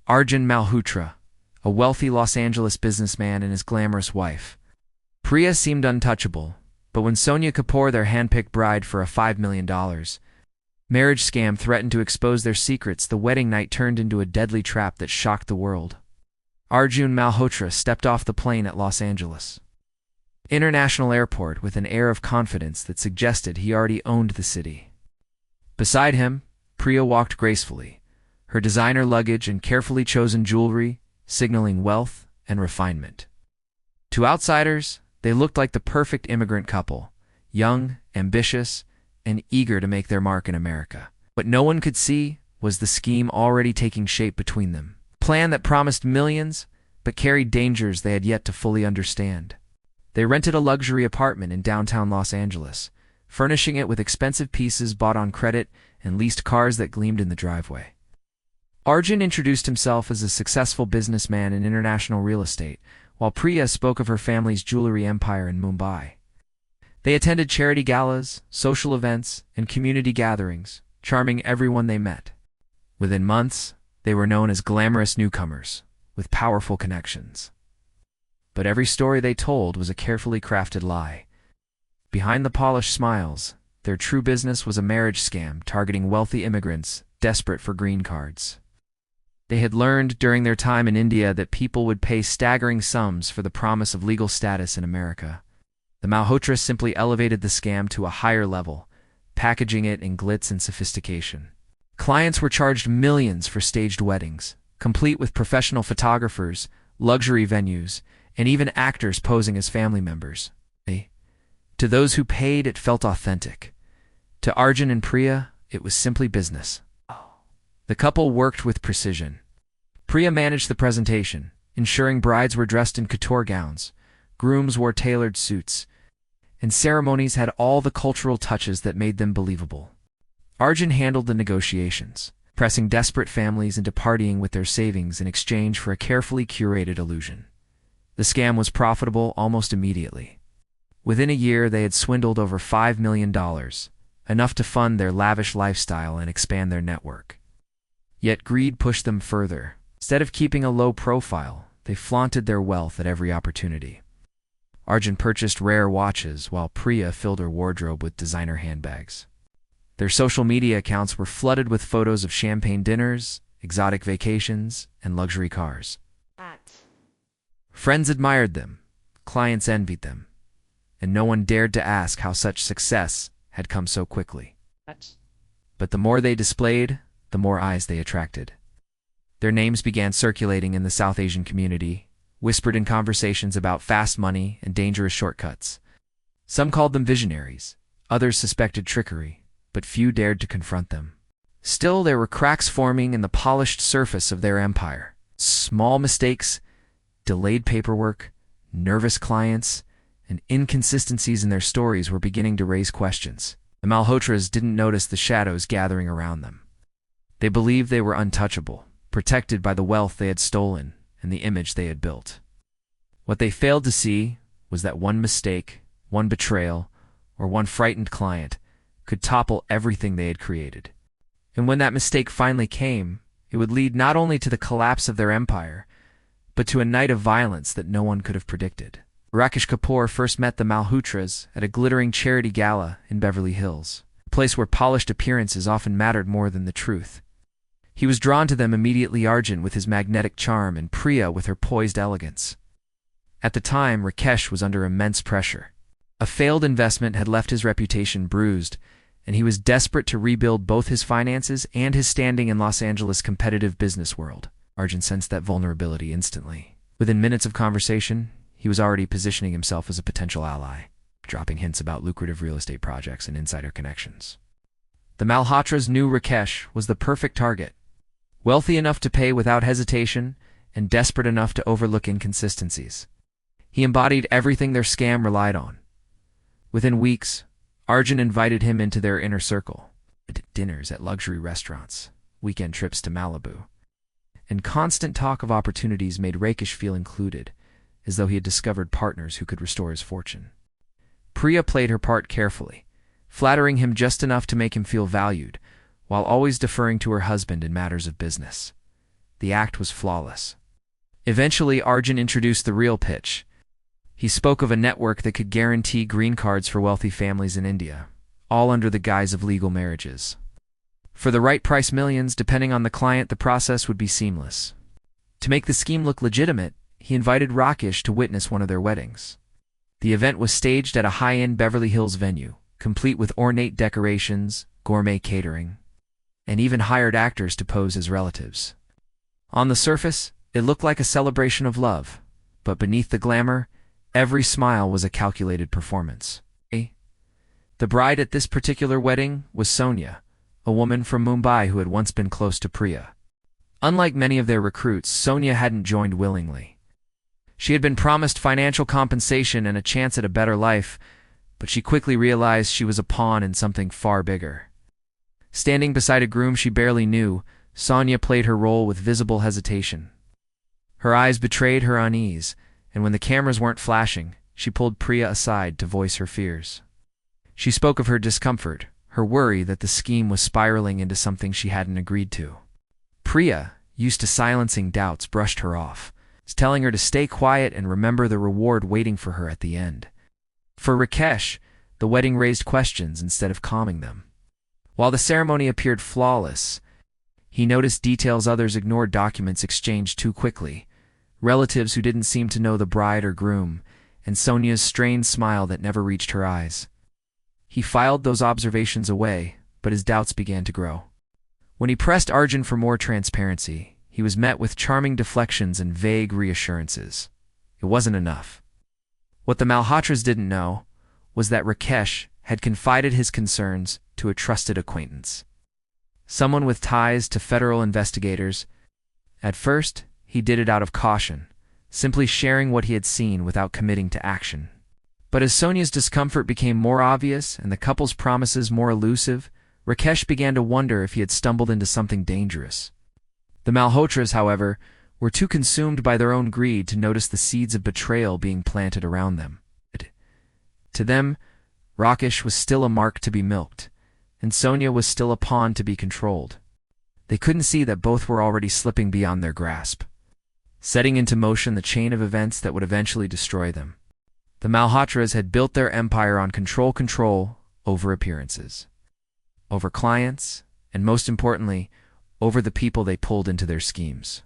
Arjun Malhotra, a wealthy Los Angeles businessman, and his glamorous wife. Priya seemed untouchable, but when Sonia Kapoor, their handpicked bride for a $5 million marriage scam, threatened to expose their secrets, the wedding night turned into a deadly trap that shocked the world. Arjun Malhotra stepped off the plane at Los Angeles International Airport with an air of confidence that suggested he already owned the city. Beside him, Priya walked gracefully, her designer luggage and carefully chosen jewelry signaling wealth and refinement. To outsiders, they looked like the perfect immigrant couple, young, ambitious, and eager to make their mark in America. What no one could see was the scheme already taking shape between them. A plan that promised millions, but carried dangers they had yet to fully understand. They rented a luxury apartment in downtown Los Angeles, furnishing it with expensive pieces bought on credit and leased cars that gleamed in the driveway. Arjun introduced himself as a successful businessman in international real estate, while Priya spoke of her family's jewelry empire in Mumbai. They attended charity galas, social events, and community gatherings, charming everyone they met. Within months, they were known as glamorous newcomers, with powerful connections. But every story they told was a carefully crafted lie. Behind the polished smiles, their true business was a marriage scam targeting wealthy immigrants desperate for green cards. They had learned during their time in India that people would pay staggering sums for the promise of legal status in America. The Malhotras simply elevated the scam to a higher level, packaging it in glitz and sophistication. Clients were charged millions for staged weddings, complete with professional photographers, luxury venues, and even actors posing as family members. To those who paid, it felt authentic. To Arjun and Priya, it was simply business. The couple worked with precision. Priya managed the presentation, ensuring brides were dressed in couture gowns, grooms wore tailored suits, and ceremonies had all the cultural touches that made them believable. Arjun handled the negotiations, pressing desperate families into partying with their savings in exchange for a carefully curated illusion. The scam was profitable almost immediately. Within a year, they had swindled over $5 million, enough to fund their lavish lifestyle and expand their network. Yet greed pushed them further. Instead of keeping a low profile, they flaunted their wealth at every opportunity. Arjun purchased rare watches, while Priya filled her wardrobe with designer handbags. Their social media accounts were flooded with photos of champagne dinners, exotic vacations, and luxury cars. Friends admired them, clients envied them, and no one dared to ask how such success had come so quickly. But the more they displayed, the more eyes they attracted. Their names began circulating in the South Asian community, whispered in conversations about fast money and dangerous shortcuts. Some called them visionaries, others suspected trickery, but few dared to confront them. Still, there were cracks forming in the polished surface of their empire. Small mistakes, delayed paperwork, nervous clients, and inconsistencies in their stories were beginning to raise questions. The Malhotras didn't notice the shadows gathering around them. They believed they were untouchable, protected by the wealth they had stolen and the image they had built. What they failed to see was that one mistake, one betrayal, or one frightened client could topple everything they had created. And when that mistake finally came, it would lead not only to the collapse of their empire, but to a night of violence that no one could have predicted. Rakesh Kapoor first met the Malhotras at a glittering charity gala in Beverly Hills, a place where polished appearances often mattered more than the truth. He was drawn to them immediately, Arjun with his magnetic charm and Priya with her poised elegance. At the time, Rakesh was under immense pressure. A failed investment had left his reputation bruised, and he was desperate to rebuild both his finances and his standing in Los Angeles' competitive business world. Arjun sensed that vulnerability instantly. Within minutes of conversation, he was already positioning himself as a potential ally, dropping hints about lucrative real estate projects and insider connections. The Malhotras knew Rakesh was the perfect target, wealthy enough to pay without hesitation and desperate enough to overlook inconsistencies. He embodied everything their scam relied on. Within weeks, Arjun invited him into their inner circle, dinners at luxury restaurants, weekend trips to Malibu, and constant talk of opportunities made Rakesh feel included, as though he had discovered partners who could restore his fortune. Priya played her part carefully, flattering him just enough to make him feel valued, while always deferring to her husband in matters of business. the act was flawless. Eventually, Arjun introduced the real pitch. He spoke of a network that could guarantee green cards for wealthy families in India, all under the guise of legal marriages. For the right price millions, depending on the client, the process would be seamless. To make the scheme look legitimate, he invited Rakesh to witness one of their weddings. The event was staged at a high-end Beverly Hills venue, complete with ornate decorations, gourmet catering, and even hired actors to pose as relatives. On the surface, it looked like a celebration of love, but beneath the glamour, every smile was a calculated performance. The bride at this particular wedding was Sonia, a woman from Mumbai who had once been close to Priya. Unlike many of their recruits, Sonia hadn't joined willingly. She had been promised financial compensation and a chance at a better life, but she quickly realized she was a pawn in something far bigger. Standing beside a groom she barely knew, Sonia played her role with visible hesitation. Her eyes betrayed her unease, and when the cameras weren't flashing, she pulled Priya aside to voice her fears. She spoke of her discomfort, her worry that the scheme was spiraling into something she hadn't agreed to. Priya, used to silencing doubts, brushed her off, telling her to stay quiet and remember the reward waiting for her at the end. For Rakesh, the wedding raised questions instead of calming them. While the ceremony appeared flawless, he noticed details others ignored: documents exchanged too quickly, relatives who didn't seem to know the bride or groom, and Sonia's strained smile that never reached her eyes. He filed those observations away, but his doubts began to grow. When he pressed Arjun for more transparency, he was met with charming deflections and vague reassurances. It wasn't enough. What the Malhotras didn't know was that Rakesh had confided his concerns to a trusted acquaintance, someone with ties to federal investigators. At first, he did it out of caution, simply sharing what he had seen without committing to action. But as Sonia's discomfort became more obvious and the couple's promises more elusive, Rakesh began to wonder if he had stumbled into something dangerous. The Malhotras, however, were too consumed by their own greed to notice the seeds of betrayal being planted around them. To them, Rakesh was still a mark to be milked, and Sonia was still a pawn to be controlled. They couldn't see that both were already slipping beyond their grasp, setting into motion the chain of events that would eventually destroy them. The Malhotras had built their empire on control over appearances, over clients, and most importantly, over the people they pulled into their schemes.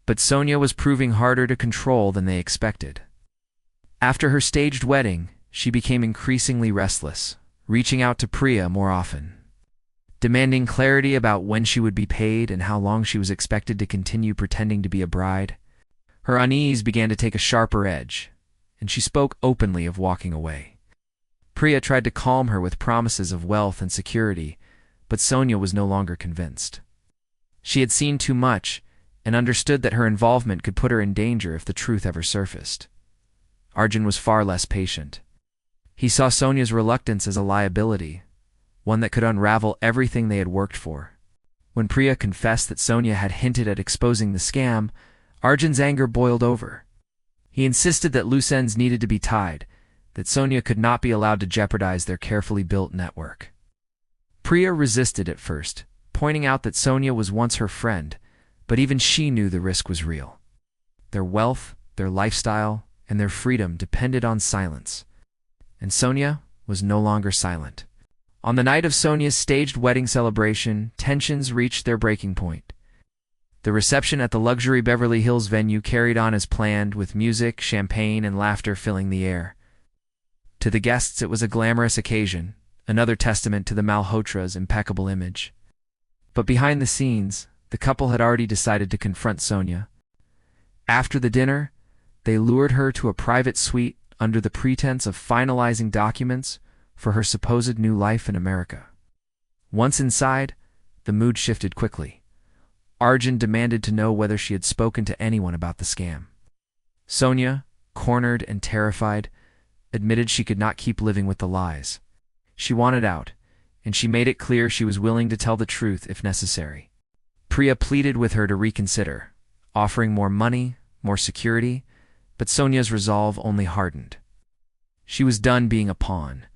But Sonia was proving harder to control than they expected. After her staged wedding, she became increasingly restless, reaching out to Priya more often, demanding clarity about when she would be paid and how long she was expected to continue pretending to be a bride. Her unease began to take a sharper edge, and she spoke openly of walking away. Priya tried to calm her with promises of wealth and security, but Sonia was no longer convinced. She had seen too much and understood that her involvement could put her in danger if the truth ever surfaced. Arjun was far less patient. He saw Sonia's reluctance as a liability, one that could unravel everything they had worked for. When Priya confessed that Sonia had hinted at exposing the scam, Arjun's anger boiled over. He insisted that loose ends needed to be tied, that Sonia could not be allowed to jeopardize their carefully built network. Priya resisted at first, pointing out that Sonia was once her friend, but even she knew the risk was real. Their wealth, their lifestyle, and their freedom depended on silence. And Sonia was no longer silent. On the night of Sonia's staged wedding celebration, tensions reached their breaking point. The reception at the luxury Beverly Hills venue carried on as planned, with music, champagne, and laughter filling the air. To the guests, it was a glamorous occasion, another testament to the Malhotras' impeccable image. But behind the scenes, the couple had already decided to confront Sonia. After the dinner, they lured her to a private suite under the pretense of finalizing documents for her supposed new life in America. Once inside, the mood shifted quickly. Arjun demanded to know whether she had spoken to anyone about the scam. Sonia, cornered and terrified, admitted she could not keep living with the lies. She wanted out, and she made it clear she was willing to tell the truth if necessary. Priya pleaded with her to reconsider, offering more money, more security, but Sonia's resolve only hardened. She was done being a pawn.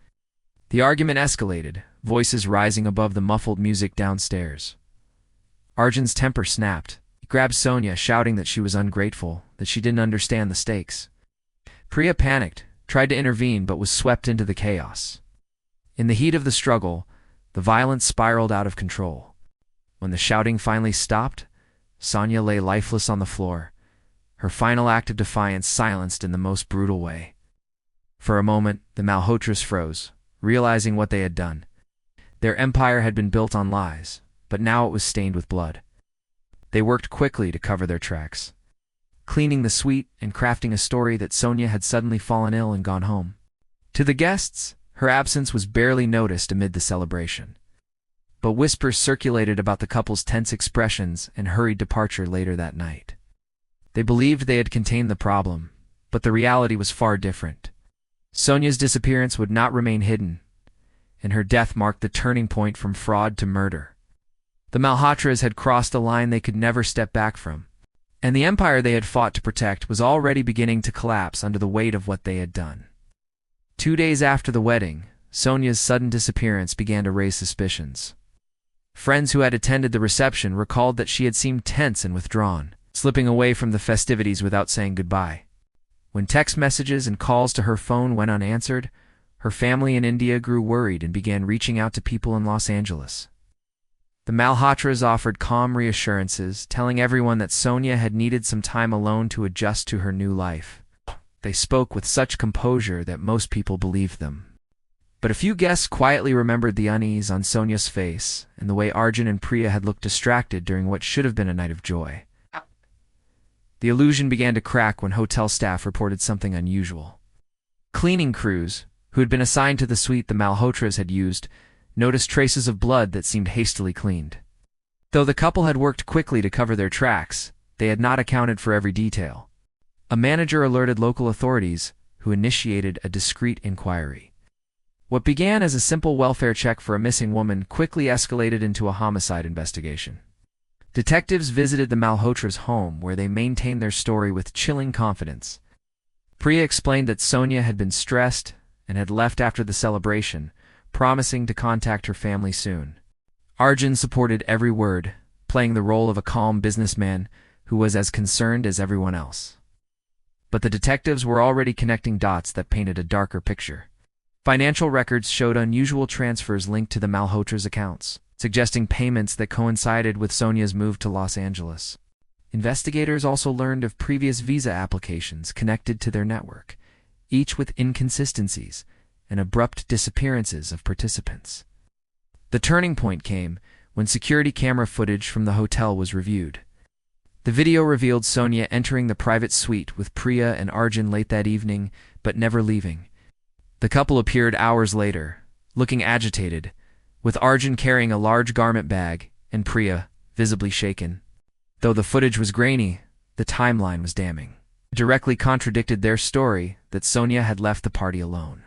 The argument escalated, voices rising above the muffled music downstairs. Arjun's temper snapped. He grabbed Sonia, shouting that she was ungrateful, that she didn't understand the stakes. Priya panicked, tried to intervene, but was swept into the chaos. In the heat of the struggle, the violence spiraled out of control. When the shouting finally stopped, Sonia lay lifeless on the floor, her final act of defiance silenced in the most brutal way. For a moment, the Malhotras froze, realizing what they had done. Their empire had been built on lies, but now it was stained with blood. They worked quickly to cover their tracks, cleaning the suite and crafting a story that Sonia had suddenly fallen ill and gone home. To the guests, her absence was barely noticed amid the celebration. But whispers circulated about the couple's tense expressions and hurried departure later that night. They believed they had contained the problem, but the reality was far different. Sonia's disappearance would not remain hidden, and her death marked the turning point from fraud to murder. The Malhotras had crossed a line they could never step back from, and the empire they had fought to protect was already beginning to collapse under the weight of what they had done. 2 days after the wedding, Sonia's sudden disappearance began to raise suspicions. Friends who had attended the reception recalled that she had seemed tense and withdrawn, slipping away from the festivities without saying goodbye. When text messages and calls to her phone went unanswered, her family in India grew worried and began reaching out to people in Los Angeles. The Malhotras offered calm reassurances, telling everyone that Sonia had needed some time alone to adjust to her new life. They spoke with such composure that most people believed them. But a few guests quietly remembered the unease on Sonia's face and the way Arjun and Priya had looked distracted during what should have been a night of joy. The illusion began to crack when hotel staff reported something unusual. Cleaning crews, who had been assigned to the suite the Malhotras had used, noticed traces of blood that seemed hastily cleaned. Though the couple had worked quickly to cover their tracks, they had not accounted for every detail. A manager alerted local authorities, who initiated a discreet inquiry. What began as a simple welfare check for a missing woman quickly escalated into a homicide investigation. Detectives visited the Malhotras' home, where they maintained their story with chilling confidence. Priya explained that Sonia had been stressed and had left after the celebration, promising to contact her family soon. Arjun supported every word, playing the role of a calm businessman who was as concerned as everyone else. But the detectives were already connecting dots that painted a darker picture. Financial records showed unusual transfers linked to the Malhotras' accounts, suggesting payments that coincided with Sonia's move to Los Angeles. Investigators also learned of previous visa applications connected to their network, each with inconsistencies and abrupt disappearances of participants. The turning point came when security camera footage from the hotel was reviewed. The video revealed Sonia entering the private suite with Priya and Arjun late that evening, but never leaving. The couple appeared hours later, looking agitated, with Arjun carrying a large garment bag and Priya visibly shaken. Though the footage was grainy, the timeline was damning. It directly contradicted their story that Sonia had left the party alone.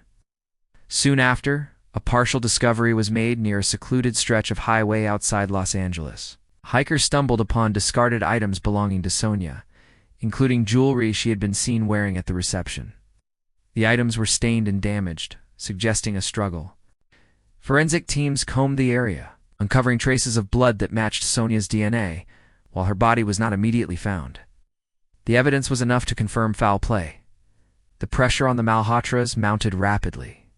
Soon after, a partial discovery was made near a secluded stretch of highway outside Los Angeles. Hikers stumbled upon discarded items belonging to Sonia, including jewelry she had been seen wearing at the reception. The items were stained and damaged, suggesting a struggle. Forensic teams combed the area, uncovering traces of blood that matched Sonia's DNA, while her body was not immediately found. The evidence was enough to confirm foul play. The pressure on the Malhotras mounted rapidly.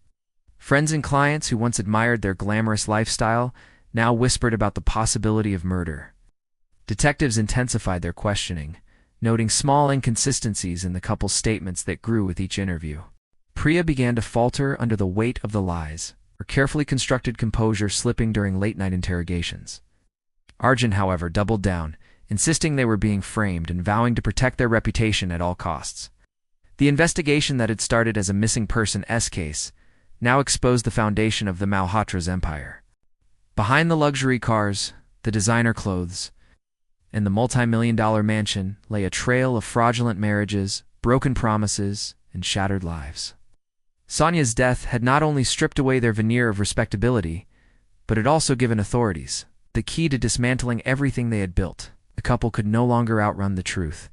Friends and clients who once admired their glamorous lifestyle now whispered about the possibility of murder. Detectives intensified their questioning, noting small inconsistencies in the couple's statements that grew with each interview. Priya began to falter under the weight of the lies, her carefully constructed composure slipping during late-night interrogations. Arjun, however, doubled down, insisting they were being framed and vowing to protect their reputation at all costs. The investigation that had started as a missing persons case now exposed the foundation of the Malhotras' empire. Behind the luxury cars, the designer clothes, and the multi-million-dollar mansion lay a trail of fraudulent marriages, broken promises, and shattered lives. Sonia's death had not only stripped away their veneer of respectability, but had also given authorities the key to dismantling everything they had built. The couple could no longer outrun the truth.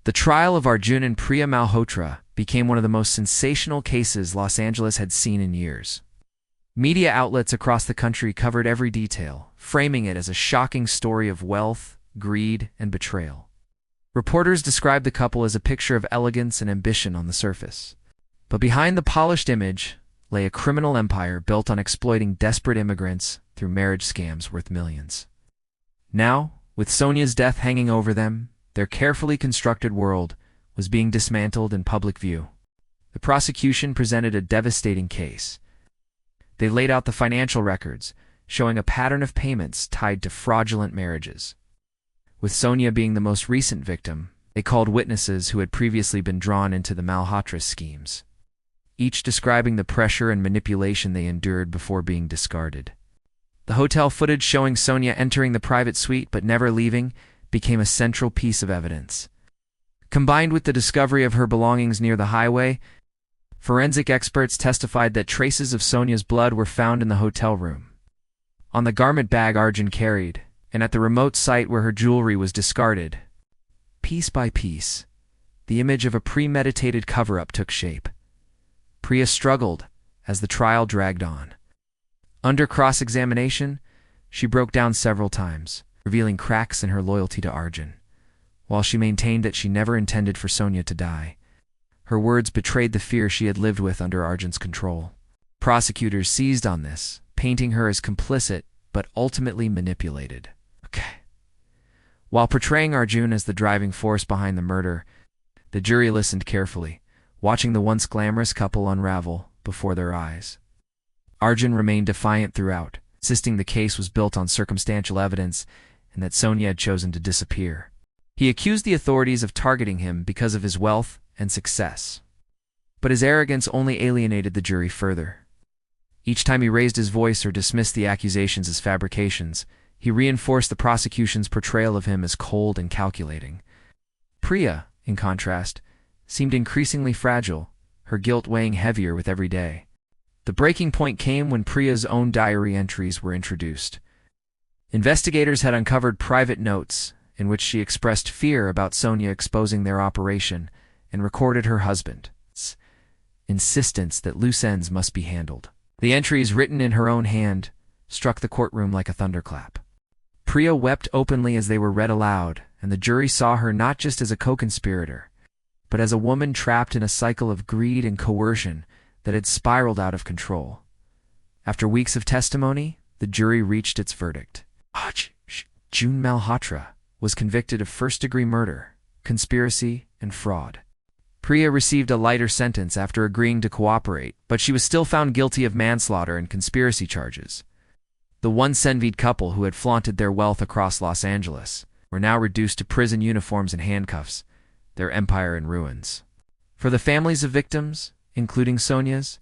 The trial of Arjun and Priya Malhotra became one of the most sensational cases Los Angeles had seen in years. Media outlets across the country covered every detail, framing it as a shocking story of wealth, greed, and betrayal. Reporters described the couple as a picture of elegance and ambition on the surface. But behind the polished image lay a criminal empire built on exploiting desperate immigrants through marriage scams worth millions. Now, with Sonia's death hanging over them, their carefully constructed world was being dismantled in public view. The prosecution presented a devastating case. They laid out the financial records, showing a pattern of payments tied to fraudulent marriages. With Sonia being the most recent victim, they called witnesses who had previously been drawn into the Malhotra schemes, each describing the pressure and manipulation they endured before being discarded. The hotel footage showing Sonia entering the private suite but never leaving became a central piece of evidence. Combined with the discovery of her belongings near the highway, forensic experts testified that traces of Sonia's blood were found in the hotel room, on the garment bag Arjun carried, and at the remote site where her jewelry was discarded. Piece by piece, the image of a premeditated cover-up took shape. Priya struggled as the trial dragged on. Under cross-examination, she broke down several times, revealing cracks in her loyalty to Arjun. While she maintained that she never intended for Sonia to die, her words betrayed the fear she had lived with under Arjun's control. Prosecutors seized on this, painting her as complicit but ultimately manipulated. While portraying Arjun as the driving force behind the murder, the jury listened carefully, watching the once glamorous couple unravel before their eyes. Arjun remained defiant throughout, insisting the case was built on circumstantial evidence and that Sonia had chosen to disappear. He accused the authorities of targeting him because of his wealth and success. But his arrogance only alienated the jury further. Each time he raised his voice or dismissed the accusations as fabrications, he reinforced the prosecution's portrayal of him as cold and calculating. Priya, in contrast, seemed increasingly fragile, her guilt weighing heavier with every day. The breaking point came when Priya's own diary entries were introduced. Investigators had uncovered private notes in which she expressed fear about Sonia exposing their operation and recorded her husband's insistence that loose ends must be handled. The entries, written in her own hand, struck the courtroom like a thunderclap. Priya wept openly as they were read aloud, and the jury saw her not just as a co-conspirator, but as a woman trapped in a cycle of greed and coercion that had spiraled out of control. After weeks of testimony, the jury reached its verdict. Arjun Malhotra was convicted of first-degree murder, conspiracy, and fraud. Priya received a lighter sentence after agreeing to cooperate, but she was still found guilty of manslaughter and conspiracy charges. The once-envied couple who had flaunted their wealth across Los Angeles were now reduced to prison uniforms and handcuffs, their empire in ruins. For the families of victims, including Sonia's,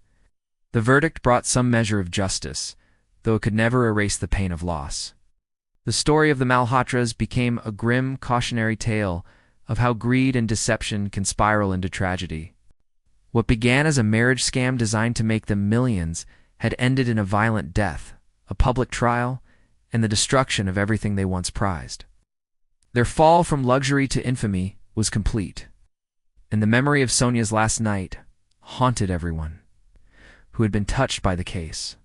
the verdict brought some measure of justice, though it could never erase the pain of loss. The story of the Malhotras became a grim, cautionary tale of how greed and deception can spiral into tragedy. What began as a marriage scam designed to make them millions had ended in a violent death, a public trial, and the destruction of everything they once prized. Their fall from luxury to infamy was complete, and the memory of Sonia's last night haunted everyone who had been touched by the case.